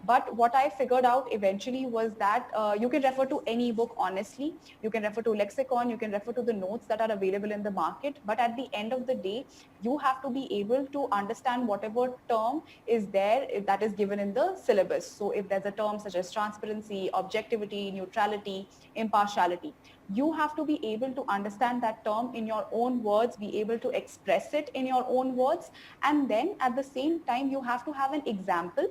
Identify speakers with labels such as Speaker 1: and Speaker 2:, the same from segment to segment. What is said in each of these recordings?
Speaker 1: But what I figured out eventually was that you can refer to any book honestly. You can refer to lexicon, you can refer to the notes that are available in the market. But at the end of the day, you have to be able to understand whatever term is there that is given in the syllabus. So if there's a term such as transparency, objectivity, neutrality, impartiality, you have to be able to understand that term in your own words, be able to express it in your own words. And then at the same time, you have to have an example.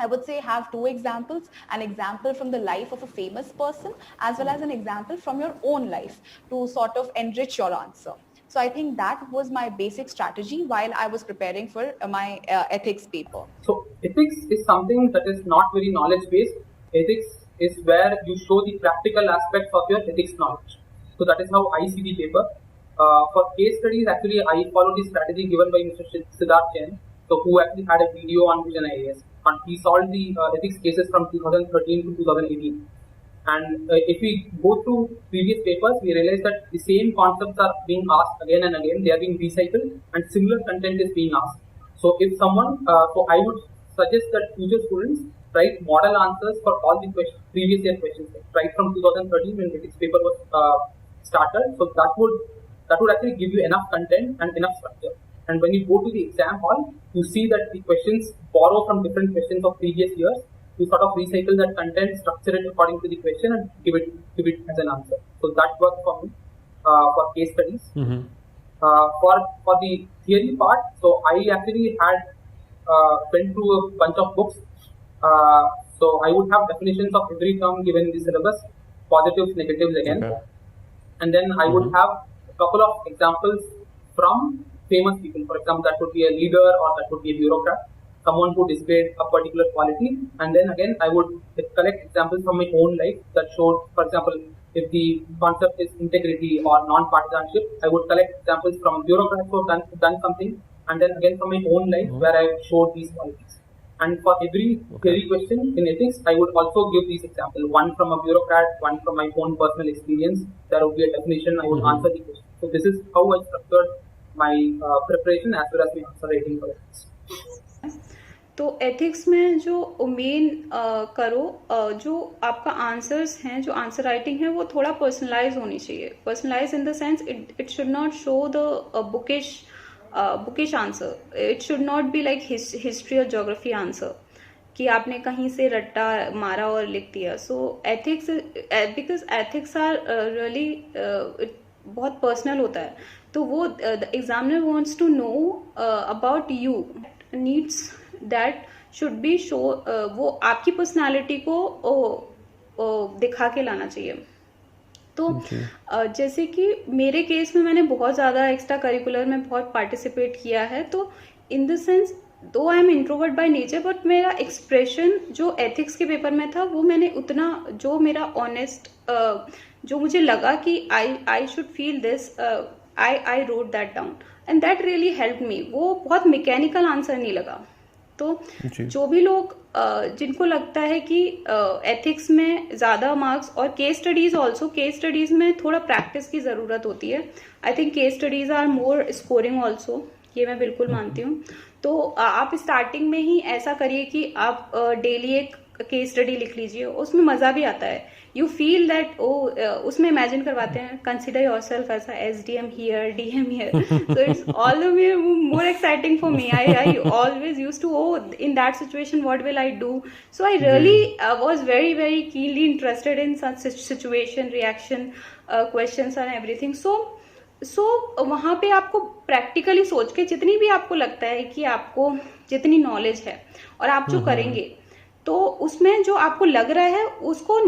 Speaker 1: I would say have two examples, an example from the life of a famous person as well as an example from your own life to sort of enrich your answer. So I think that was my basic strategy while I was preparing for my ethics paper.
Speaker 2: So ethics is something that is not very knowledge based. Ethics is where you show the practical aspects of your ethics knowledge. So that is how I see the paper. For case studies, actually, I follow the strategy given by Mr. Siddharth Jain, so who actually had a video on Vision IAS. And he solved the ethics cases from 2013 to 2018. And if we go through previous papers, we realize that the same concepts are being asked again and again. They are being recycled, and similar content is being asked. So if someone, so I would suggest that future students write model answers for all the previous year questions, right from 2013 when ethics paper was started. So that would actually give you enough content and enough structure. And when you go to the exam hall, you see that the questions borrow from different questions of previous years. You sort of recycle that content, structure it according to the question, and give it as an answer. So that works for me for case studies.
Speaker 3: Mm-hmm.
Speaker 2: For the theory part, so I actually had went through a bunch of books. So I would have definitions of every term given in the syllabus, positives, negatives again, and then I would have a couple of examples from famous people. For example, that would be a leader or that would be a bureaucrat, someone who displayed a particular quality. And then again, I would collect examples from my own life that showed, for example, if the concept is integrity or non-partisanship, I would collect examples from bureaucrats who have done something, and then again from my own life where I showed these qualities. And for every theory question in ethics, I would also give these examples, one from a bureaucrat, one from my own personal experience. There would be a definition, I would answer the question. So this is how I structured my preparation as well as my answer writing for ethics.
Speaker 4: तो ethics में जो main करो, जो आपका answers हैं, जो answer writing है, वो थोड़ा पर्सनलाइज होनी चाहिए. Personalise in the sense it should not show the bookish answer. It should not be like history और ज्योग्राफी आंसर कि आपने कहीं से रट्टा मारा और लिख दिया. So ethics, because ethics are really बहुत पर्सनल होता है, तो वो the examiner wants to know about you, needs that should be show, वो आपकी पर्सनालिटी को दिखा के लाना चाहिए. तो जैसे कि मेरे केस में मैंने बहुत ज़्यादा एक्स्ट्रा करिकुलर में बहुत पार्टिसिपेट किया है, तो इन द सेंस दो I am introvert by nature, but मेरा एक्सप्रेशन जो एथिक्स के पेपर में था वो मैंने उतना, जो मेरा ऑनेस्ट, जो मुझे लगा कि I should feel this, I wrote that down and that really help me. वो बहुत मैकेनिकल आंसर नहीं लगा. तो जो भी लोग जिनको लगता है कि एथिक्स में ज़्यादा मार्क्स, और case studies also, case studies में थोड़ा प्रैक्टिस की ज़रूरत होती है. I think case studies are more scoring also, ये मैं बिल्कुल मानती हूँ. तो आप स्टार्टिंग में ही ऐसा करिए कि आप डेली एक केस स्टडी लिख लीजिए, उसमें मज़ा भी आता है. यू फील दैट उसमें इमेजिन करवाते हैं, consider yourself as SDM here, DM here. So it's all the way more exciting for me. I always use to in that situation what will I do. So I really was very very keenly interested in such situation, reaction, questions and everything. सो वहाँ पे आपको practically सोच के, जितनी भी आपको लगता है कि आपको जितनी नॉलेज है और आप जो करेंगे, तो उसमें जो आपको लग रहा है उसको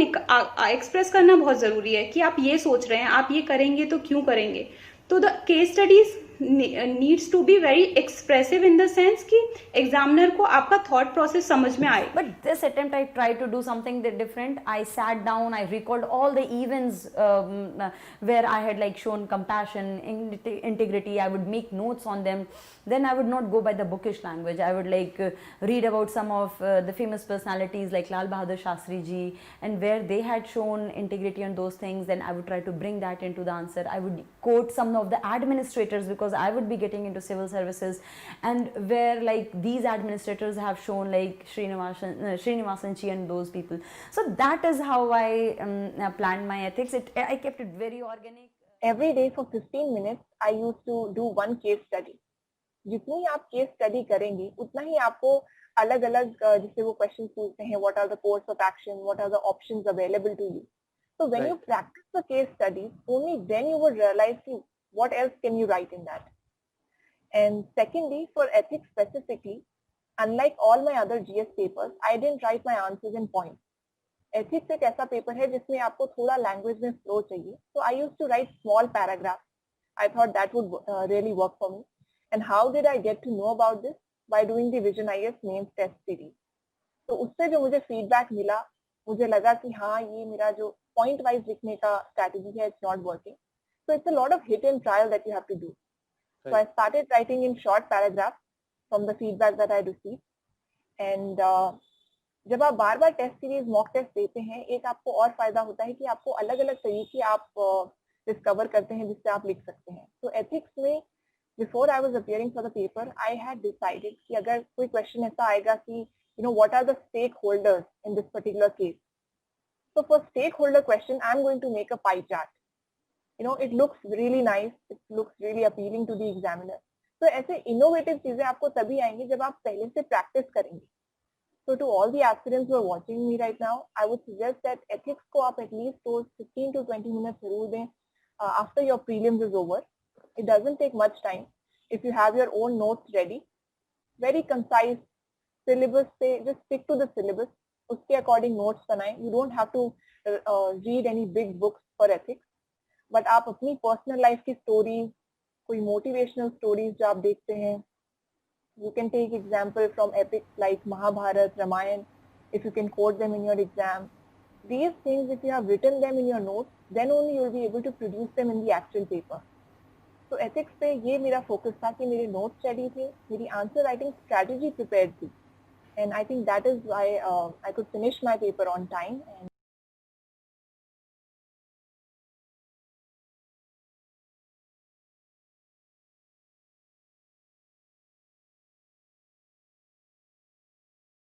Speaker 4: एक्सप्रेस करना बहुत ज़रूरी है कि आप ये सोच रहे हैं, आप ये करेंगे तो क्यों करेंगे. तो the case studies needs to be very expressive in the sense कि एग्जामिनर को आपका थॉट प्रोसेस समझ में आए.
Speaker 5: But this attempt I tried to do something different. I sat down, I recalled all the events where I had like shown compassion, integrity. I would make notes on them. Then I would not go by the bookish language. I would like read about some of the famous personalities like Lal Bahadur Shastri ji, and where they had shown integrity and those things. Then I would try to bring that into the answer. I would quote some of the administrators because because I would be getting into civil services, and where like these administrators have shown like Srinivasan Chi and those people. So that is how I planned my ethics. I kept it very organic.
Speaker 3: Every day for 15 minutes, I used to do one case study. जितनी आप case study करेंगी उतना ही आपको अलग अलग जिससे वो question पूछते हैं, what are the course of action, what are the options available to you. So when you practice the case studies, only then you would realize what else can you write in that. And secondly, for ethics specifically, unlike all my other GS papers, I didn't write my answers in points. Ethics एक ऐसा paper है जिसमें आपको थोड़ा language में flow चाहिए. So I used to write small paragraphs. I thought that would really work for me. And how did I get to know about this? By doing the Vision IS names test series. तो उससे जो मुझे feedback मिला, मुझे लगा कि हाँ ये मेरा जो पॉइंट वाइज लिखने का स्ट्रैटेजी है, it's not working. So it's a lot of hit and trial that you have to do. So I started writing in short paragraphs from the feedback that I received. And जब आप बार बार test series mock test देते हैं, एक आपको और फायदा होता है कि आपको अलग अलग तरीके आप डिस्कवर करते हैं जिससे आप लिख सकते हैं. तो एथिक्स में before I was appearing for the paper, I had decided कि अगर कोई क्वेश्चन ऐसा आएगा कि what are the stakeholders in this particular case. So for stakeholder question, I'm going to make a pie chart. It looks really nice. It looks really appealing to the examiner. So ऐसे innovative चीजें आपको तभी आएंगी जब आप पहले से practice करेंगे. So to all the aspirants who are watching me right now, I would suggest that ethics को आप at least those 15 to 20 minutes जरूर दें after your prelims is over. It doesn't take much time. If you have your own notes ready, very concise syllabus से just stick to the syllabus. उसके according notes बनाएं. You don't have to read any big books for ethics. But आप अपनी personal life की stories, कोई motivational stories जो आप देखते हैं, you can take example from epics like Mahabharata, Ramayana, if you can quote them in your exam. These things, if you have written them in your notes, then only you will be able to produce them in the actual paper. So ethics पे ये मेरा focus था कि मेरे notes ready थे, मेरी answer writing strategy prepared थी. And I think that is why I could finish my paper on time. And